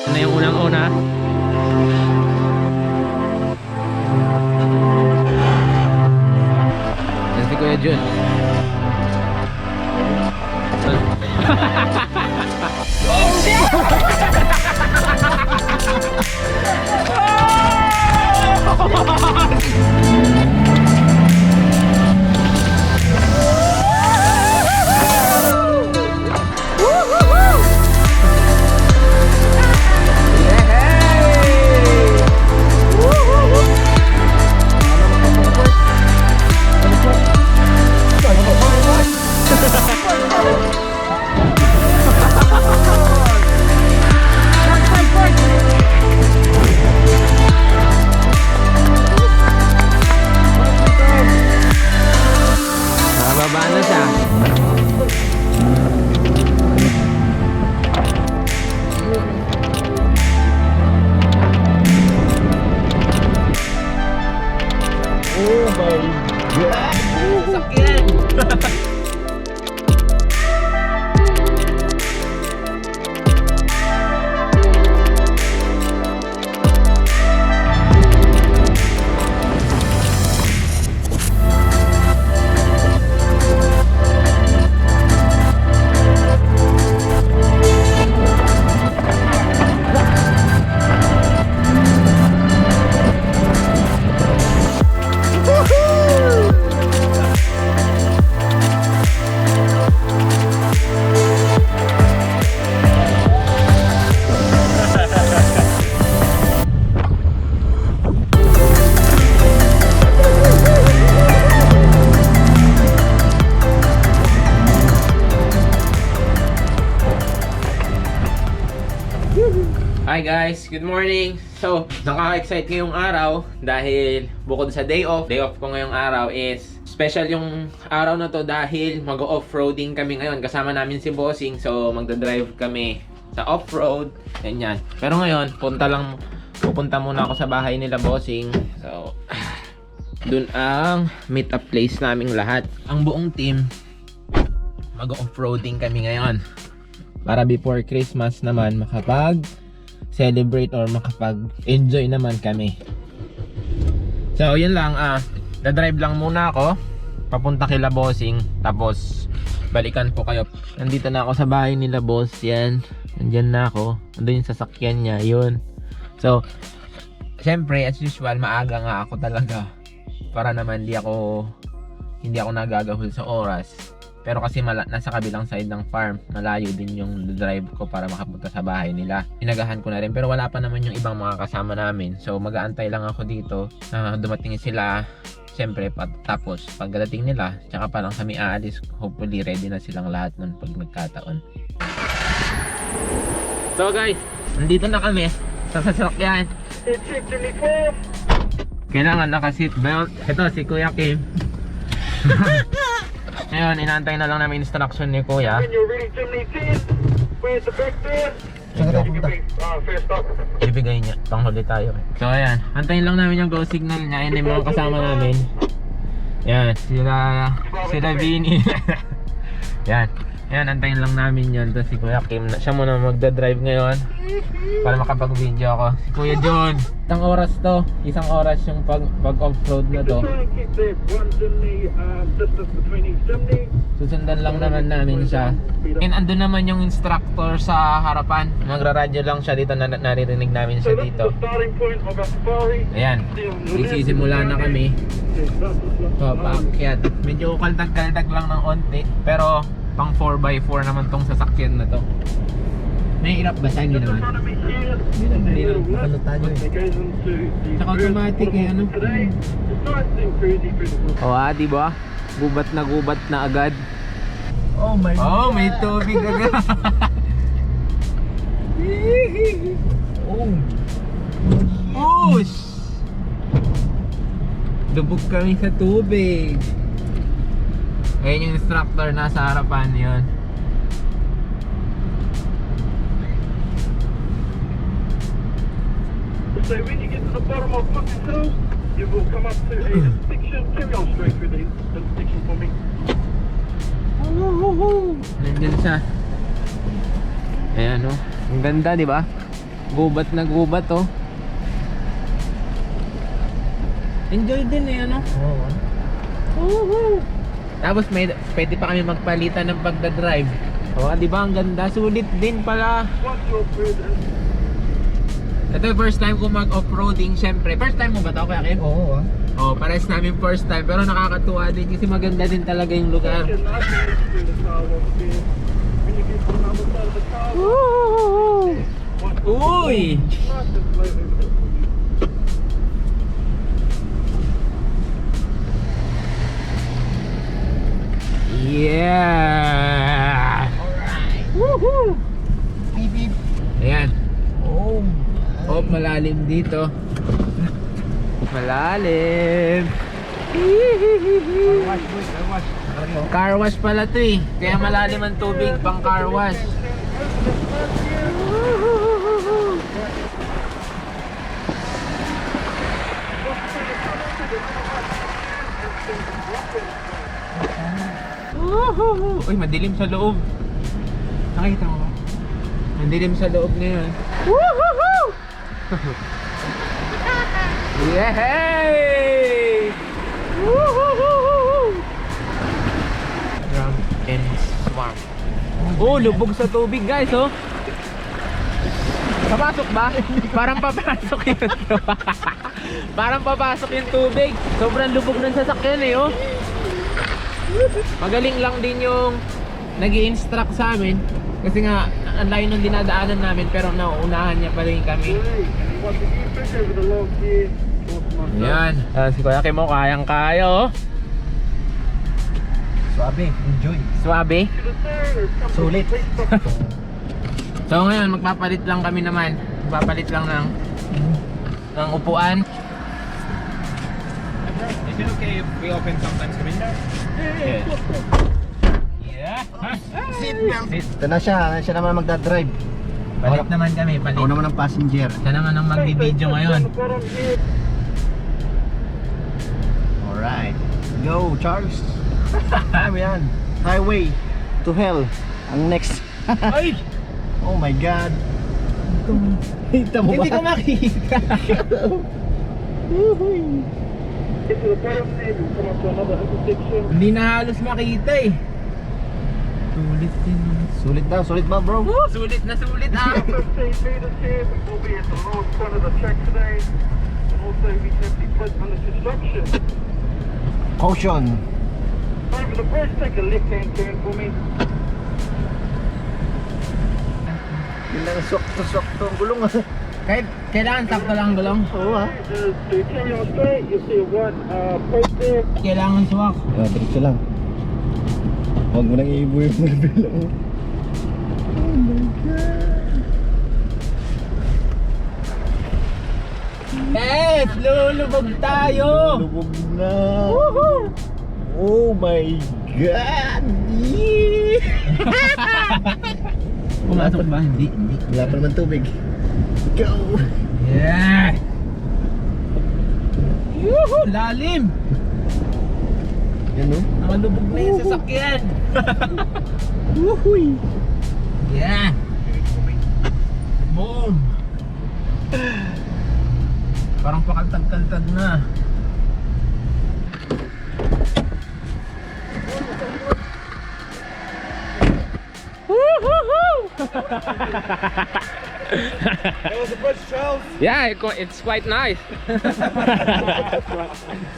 Ano yung unang-una? Yan si Kuya Jun. Oh shit! Nakababa na siya. Oh my God! Sakyan! Hi guys, good morning. So, nakaka-excite ngayong araw dahil bukod sa day off ko ngayong araw is special yung araw na to dahil mag-off-roading kami ngayon. Kasama namin si Bossing, so magdadrive kami sa off-road, ganyan. Pero ngayon, pupunta muna ako sa bahay nila Bossing. So, dun ang meet up place naming lahat. Ang buong team, mag-off-roading kami ngayon. Para before Christmas naman makapag-celebrate or makapag-enjoy naman kami. So yun lang, dadrive lang muna ako papunta kila Bossing, tapos balikan ko kayo. Nandito na ako sa bahay nila Boss, yan. Nandyan na ako, nandun yung sasakyan niya, yun. So syempre as usual maaga nga ako talaga para naman hindi ako nagagahol sa oras. Pero kasi nasa kabilang side ng farm, malayo din yung drive ko para makapunta sa bahay nila. Inagahan ko na rin, pero wala pa naman yung ibang mga kasama namin. So mag-aantay lang ako dito. Dumating sila, siyempre, tapos pagdating nila, tsaka pa lang kami aalis. Hopefully ready na silang lahat nun pag nagkataon. So guys, nandito na kami sa sasakyan. Kailangan naka-seatbelt. Ito si Kuya Kim. Ngayon, inaantay na lang namin instruction ni Kuya. Ibigay niya, panghuli tayo. So ayan, antayin lang namin yung go signal niya. Ayan yung mga kasama namin. Yan, sila Vinny. Yan, antayin lang namin yun. Tapos si Kuya Kim, siya muna magdadrive ngayon para makapag-video ako. Si Kuya John, isang oras to, isang oras yung pag-off-road na to. Susundan lang naman namin siya. And andun naman yung instructor sa harapan. Magra-radyo lang siya dito, naririnig namin siya dito. Ayan, isisimula na kami. So, paakyat. Medyo kaldag-kaldag lang ng onti, pero pang 4x4 naman tong sasakyan na to. May hirap ba siya? Hindi naman. Hindi naman. Palutan nyo eh. Tsaka automatic eh, ano? O diba? Gubat na agad. Oh my God! Oh, may tubig agad. Oh! Push! Lubog kami sa tubig. Ayun yung instructor nasa harapan yun. So when you get to the bottom of Muckins Hill, you will come up to a intersection. Carry on straight through the intersection for me. Nandiyan siya. Ayan o. Ang ganda, di ba? Gubat na gubat oh. Enjoy din eh ano. Oo. Woohoo! Tapos pwede pa kami magpalitan ng pagdadrive. Oh, di ba ang ganda? Sulit din pala. Once you're through the Ito yung first time ko mag-off-roading, syempre. First time mo ba ito, Kuya Kim? Oo ah. Oh, pares namin first time. Pero nakakatuwa din kasi maganda din talaga yung lugar. second, I think through the car once again. When you get to the other side of the car, Uy! nice and slow over there. Yeah! Alright. Woohoo! Beep beep. Ayan. Oh. Oh, malalim dito. Malalim. Wash boy, wash. Car wash pala to eh. Kaya malalim ang tubig pang car wash. Uy, madilim sa loob. Nakita mo ba? Madilim sa loob ngayon. Woohoo! Yay! Woohoo! Drum and swarm. Oh, lubog sa tubig guys, oh. Papasok ba? Parang papasok yun. Parang papasok yung tubig. Sobrang lubog ng sasakyan eh, oh. Magaling lang din yung nag-i-instruct sa amin. Kasi nga, ang layo ng dinadaanan namin pero nauunahan niya pa rin kami. Once again, push over the log here. Yan. Si Kuya Kim mo, kayang-kaya, oh. Swabe, enjoy. Swabe. Sulit. So ngayon, magpapalit lang kami naman. Magpapalit lang ng upuan. Is it okay if we open sometimes the window? Yeah. Yeah. Seatbelt. Ito na siya naman magdadrive. Palit naman kami, palit. Ako naman ang passenger. Siya naman ang magbibideo ngayon. Alright. Go, Charles. Ano yan? Highway to hell. Ang next. Ay! Oh my God. Kita mo ba? Hindi ko makita. Get to the bottom there, you'll come up to another intersection. Hindi na halos makita eh. Sulit din. Sulit ba bro? Sulit na sulit ah. 15 meters here, we will be at the north front of the track today. And also we have the put under construction. Caution. Over the bridge, take a left-hand turn for me. Yun lang swak-to ang gulong ah. Kahit kailangan sakto lang gulong. Oo ah. To carry on straight, you'll see a white post there. Kailangan swak. Diretso lang. Huwag mo nang iibo yung marbil. Oh my God. Yes! Lulubog tayo! Lubog na. Oh my God. Pumasok ba? Hindi. Wala pa naman tubig. Go. Yeah! Yuhu! Lalim! Yan no? Nakalubog na yung sasakyan! Woohoo. Yeah! Boom! Parang pakaltag-kaltag na. That was a bridge, Charles. Yeah, it's quite nice.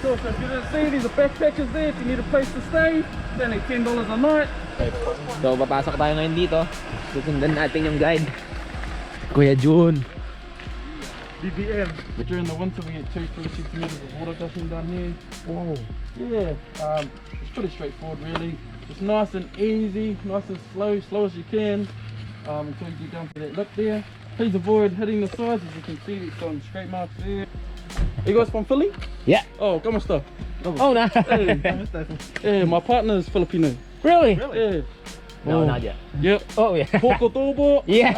So if you didn't see, these are backpackers there. If you need a place to stay, then it's $10 a night. So, papasok tayo ngayon dito. Susundan natin yung guide. Kuya Jun. BBM. During the winter, we get 2-3 centimeters of water gushing down here. Whoa. Yeah. It's pretty straightforward, really. It's nice and easy, nice and slow as you can, until you get down to that lip there. Please avoid hitting the sides, as you can see, it's on straight marks there. Are you guys from Philly? Yeah. Oh, kamusta? Oh, no. Yeah, my partner is Filipino. Really? Yeah. No, not yet. Yep. Oh, yeah. Pork adobo. Yeah.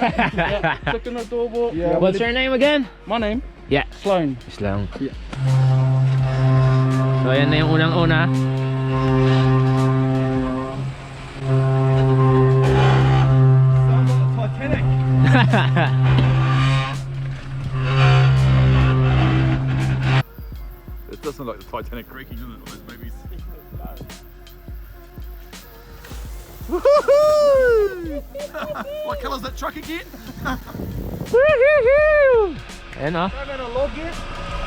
Chicken adobo. Yeah. What's your name again? My name? Yeah. Sloan. Islang. Yeah. So, ayan na yung unang-una. Sounds like the Titanic. kind of creaky, doesn't it? All those babies. What colour's that truck again? Ayan o.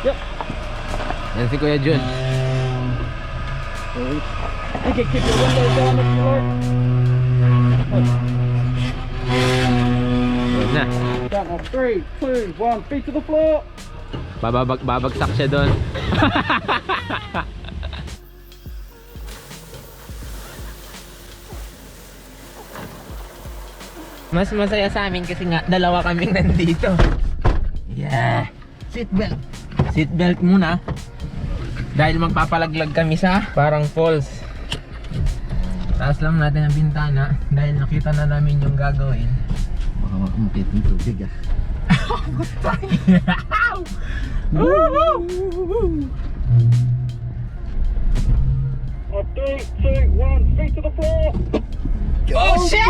Yep. Yan si Kuya Jun. You can keep your window down if you like. Yan na. Count on 3, 2, 1, feet to the floor. Babagsak siya doon. Mas masaya sa amin kasi nga dalawa kaming nandito. Yeah. Seatbelt. Seatbelt muna. Dahil magpapalaglag kami sa parang falls. Taas lang natin ang bintana dahil nakita na namin yung gagawin. Baka makumakit ng tubig ah. On 3, 2, 1, feet to the floor. Oh shit!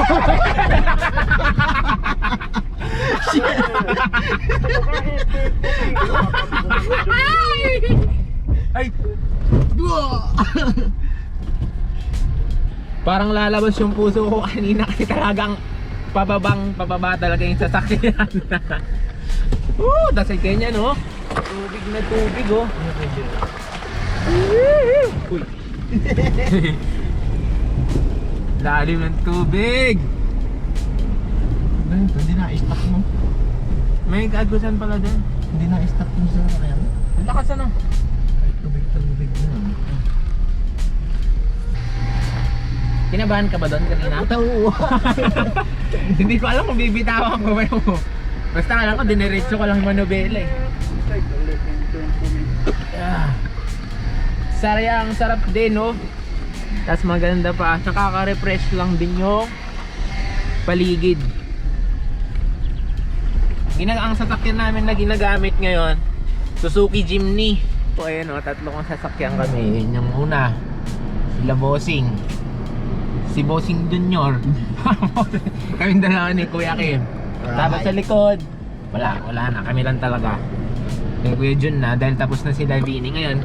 Ay! Parang lalabas yung puso ko kanina kasi talagang pababa talaga yung sasakyan. Dasay kanya no? Tubig na tubig oh. Uy. Lalim ng tubig. Ano ito? Hindi na-stock mo. May kagusan pala dyan. Hindi na-stock mo sa kaya. Ang lakas ano? Ay, tubig na. Kinabahan ka ba doon kanina? Oo. Hindi ko alam kung bibitawan ko ba yung... Basta alam ko, diniretso ko lang yung manobela eh. Take a look into them for me. Sayang, sarap din no. Tapos maganda pa, nakaka-refresh lang din yung paligid. Ang sasakyan namin na ginagamit ngayon, Suzuki Jimny. So ayan o, tatlo kong sasakyan kami. Yun yung una, sila Bossing, si Bossing Junior. Kaming dalawa ni Kuya Kim. Tapos sa likod, wala na, kami lang talaga. Yung Kuya Jun na, dahil tapos na si Davini. Ngayon,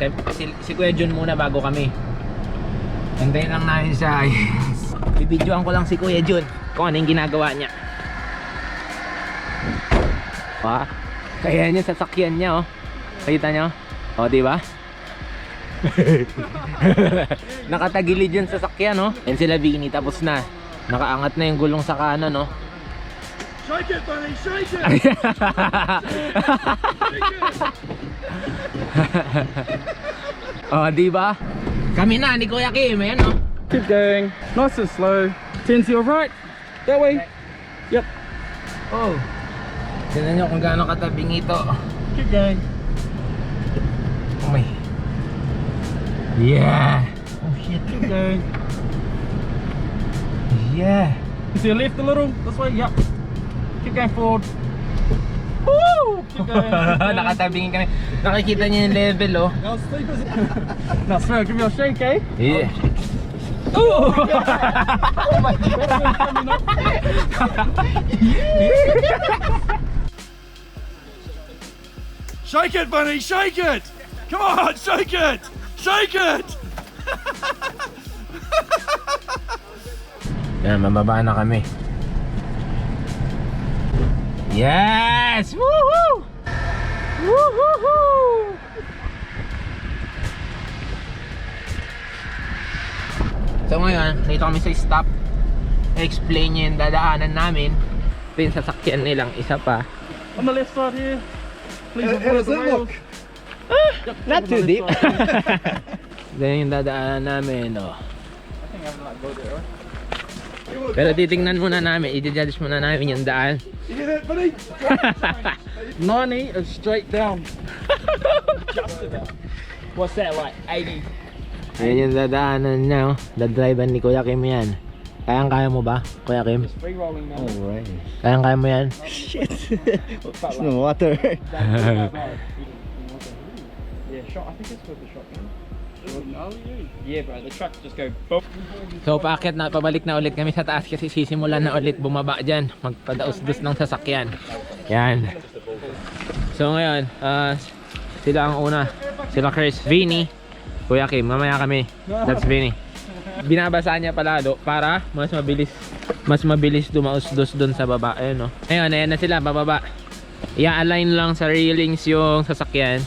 si Kuya Jun muna bago kami. Antayin lang namin siya. Yes. Bibidyoan ko lang si Kuya Jun kung ano yung ginagawa niya. Kaya niya sasakyan niya oh. Kita niyo? Oh, di ba? Nakatagilid yun sa sasakyan oh. Yan sila Vini, tapos na. Nakaangat na yung gulong sa kanan oh. Shake it, Bunny, shake it! Oh, di ba? Kami na ni Kuya Kim, ayan oh. Keep going. Nice and slow. Turn to your right. That way. Yep. Oh. Tignan nyo kung gaano katabing ito. Keep going. Oh my. Yeah. Oh shit. Keep going. Yeah. You see your left a little. This way. Yep. Keep going forward. Woo! Keep going. Keep going. Nakatabingin kami. Nakikita niyo yung level oh. Now slow. Give me a shake, eh? Yeah. Oh! Shake it, Bunny, shake it! Come on, shake it! Shake it! Yan, mababa na kami. Yes! Woohoo! Woohoo! So ngayon, dito kami sa stop. Explain niya yung dadaanan namin. Ito yung sasakyan nilang isa pa. On the left side here. Please avoid the rails. Yep, Not on the too left deep. side here. Ganyan yung dadaanan namin, oh. I think I have to like go there, right? Pero titingnan muna namin, i-judge muna namin yung daan. You hear that, Bunny? 90 is straight down. Just about. What's that like? 80. Ayan yung dadaanan niya, oh. Dadriver ni Kuya Kim yan. Kaya mo ba, Kuya Kim? Free rolling now. Alright. Kaya mo yan? Shit. There's no water. Yeah, shot. I think it's with the shotgun. Yeah, bro. The trucks just go boom. So paakyat na, pabalik na ulit kami sa taas kasi sisimulan na ulit bumaba dyan. Magpadaos-dos ng sasakyan. Yan. So ngayon, sila ang una. Sila Chris, Vini, Kuya Kim, mamaya kami. That's Vinny. Binabasa niya palalo para mas mabilis dumausdos doon sa baba. Ayun, no. Ayun, ayan na sila, bababa. I-align lang sa railings yung sasakyan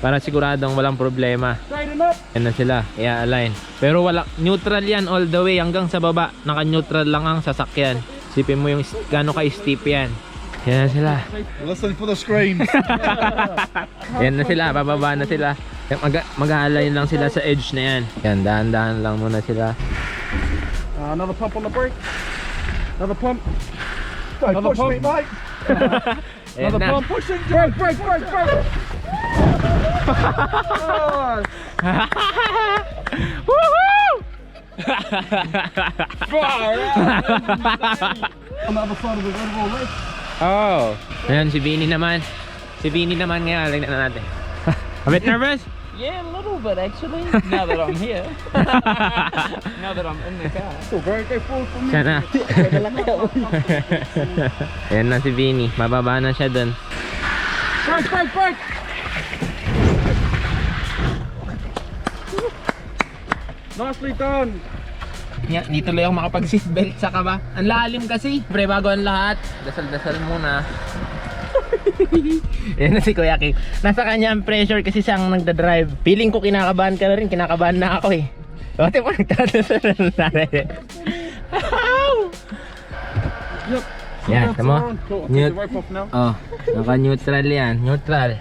para siguradong walang problema. Straighten up. Ayan na sila, i-align. Pero wala, neutral yan all the way hanggang sa baba. Naka-neutral lang ang sasakyan. Sipin mo yung gano'n ka-steep yan. Ayan na sila. Listen for the screams. Ayan na sila, bababa na sila. Mag-align lang sila sa edge na yan. Yan, dahan-dahan lang muna sila. Another pump on the brake. Another pump. Don't Another push pump. me, mate. Ayan Another na. pump. Pushing. Brake, brake, brake, brake. Woohoo! On the other side of the Red Bull Lake. Oh. Ayan, si Vinny naman. Si Vinny naman ngayon, tingnan natin. A bit nervous? Yeah, a little bit actually. Now that I'm here. Now that I'm in the car. Still very go forward for me. Siya na. Ayan na si Vinny. Mababa na siya dun. Brake, brake, brake. Nicely done. Yeah, di tuloy ako makapag-seatbelt sa kaba. Ang lalim kasi. Pre, bago ang lahat, dasal-dasal muna. Yan na si Kuya Kim. Nasa kanya ang pressure kasi siya ang nagda-drive. Feeling ko kinakabahan ka na rin. Kinakabahan na ako eh. Buti mo nagdadasal na rin. Yep. Yan, That's tama. on. Cool. I'll take Mute. the rope off now. Oh, naka-neutral yan. Neutral.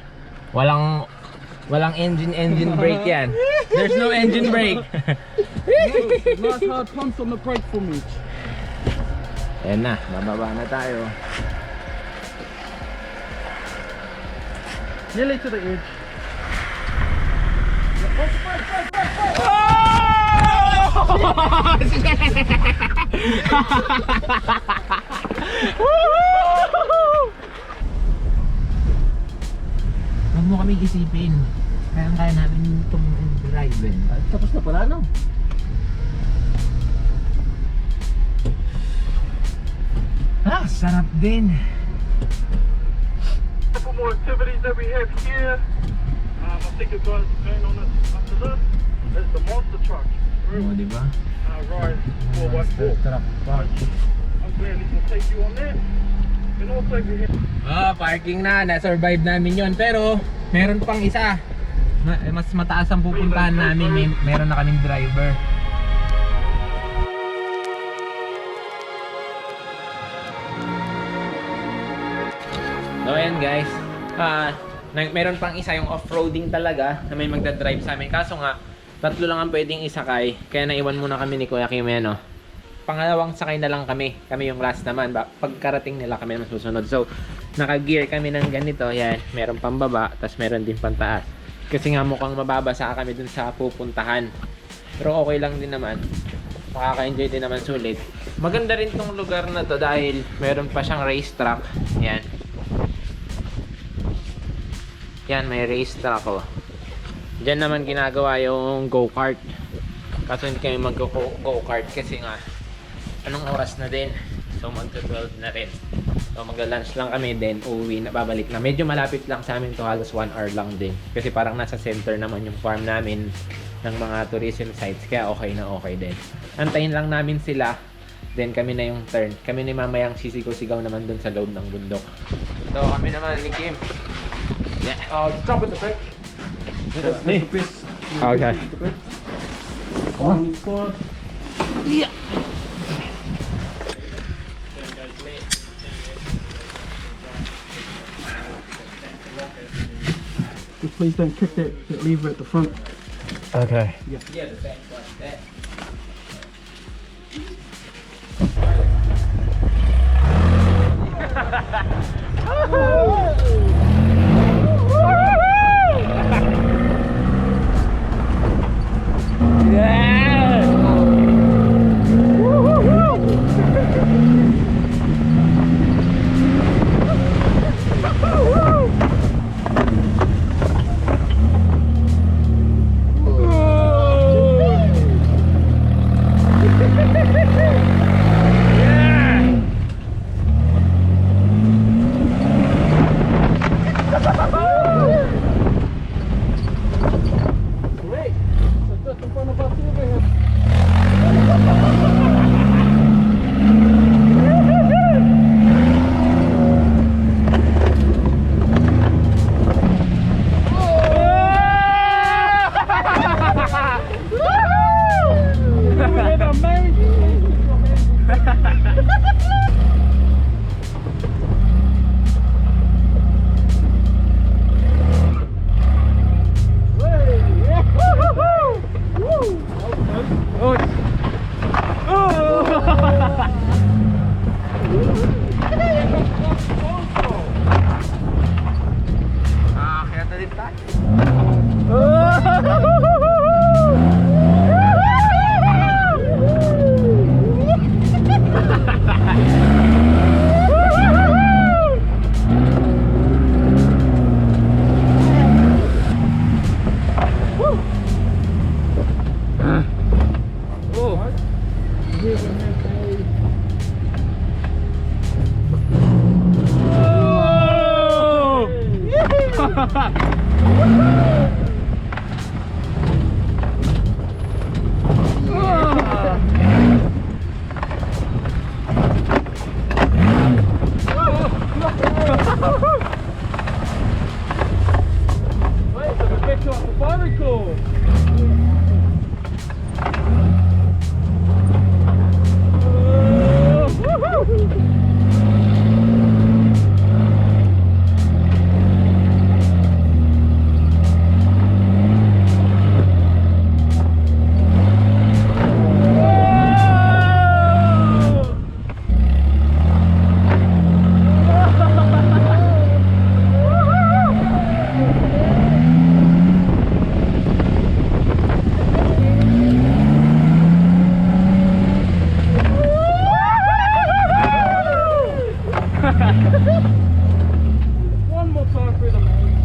Walang engine brake yan. There's no engine brake. Nice hard pumps on the brake for me. Ayan na, bababa na tayo. Nearly to the edge. Huwag mo kami isipin. Kaya namin itong drive. Tapos na pala, no? Ah, sarap din. Couple more activities that we have here. I think the guys are going on it after this. There's the monster truck. Oo, di ba? Ride 4x4. Truck park. I'm gladly to take you on that. And also we have Ah, parking na. Na-survive namin yon. Pero, meron pang isa. Mas mataas ang pupuntahan namin. Meron na kaming driver. So ayan guys, meron pang isa yung off-roading talaga na may magdadrive sa amin. Kaso nga, tatlo lang ang pwedeng isakay. Kaya naiwan muna kami ni Kuya Kim, no? Pangalawang sakay na lang kami. Kami yung last naman. Pagkarating nila kami naman susunod. So, naka-gear kami ng ganito. Yan, meron pang baba, tapos meron din pantaas. Kasi nga mukhang mababasa kami dun sa pupuntahan. Pero okay lang din naman. Makaka-enjoy din naman sulit. Maganda rin tong lugar na to dahil meron pa siyang racetrack. Yan. Yan, may racetrack oh. Diyan naman ginagawa yung go-kart. Kaso hindi kami mag-go-kart kasi nga anong oras na din. So magta-12 na rin. So magla-lunch lang kami then uuwi na, babalik na. Medyo malapit lang sa amin to, halos 1 hour lang din. Kasi parang nasa center naman yung farm namin ng mga tourism sites, kaya okay na okay din. Antayin lang namin sila, then kami na yung turn. Kami ni mamayang sisigaw-sigaw naman dun sa loob ng bundok. So kami naman ni Kim. Yeah. Jump in the brake. That's the best. Okay. On squad. Just please don't kick that lever at the front. Okay. Yeah, the same like that. Wait, so we picked you up the fire cord. One more time through the maze.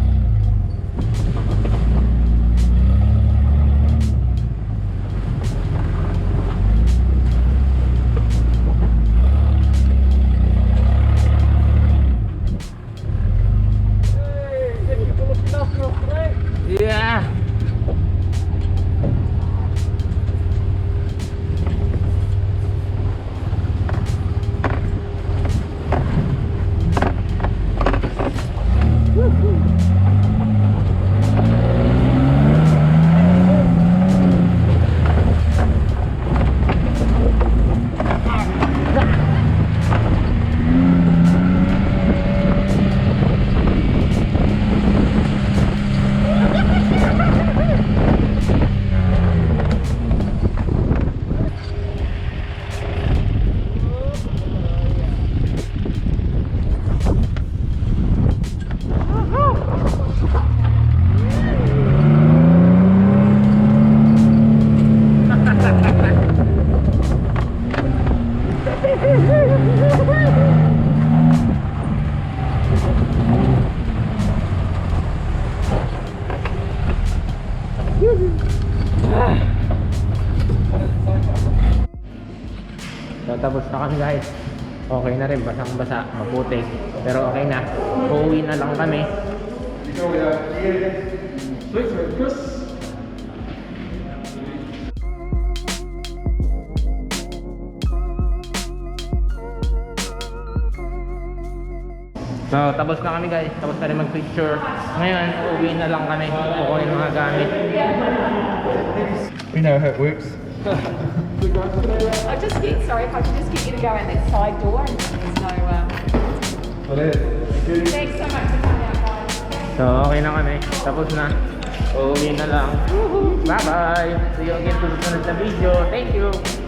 Hey, thank you for looking after us today. Yeah. So, tapos na kami guys. Okay na rin, basang-basa, maputik. Pero okay na. Uuwi na lang kami. Sweet, Chris. So, tapos na kami guys. Tapos na rin mag-picture. Ngayon, uuwi na lang kami. Kukunin mga gamit. We know how it works. I just get, sorry, if I could just get you to go out that side door and there's no, thanks so much for coming out, guys. So, okay na kami. Tapos na. Uuwi na lang. Bye-bye! See you again to the sunod na video. Thank you!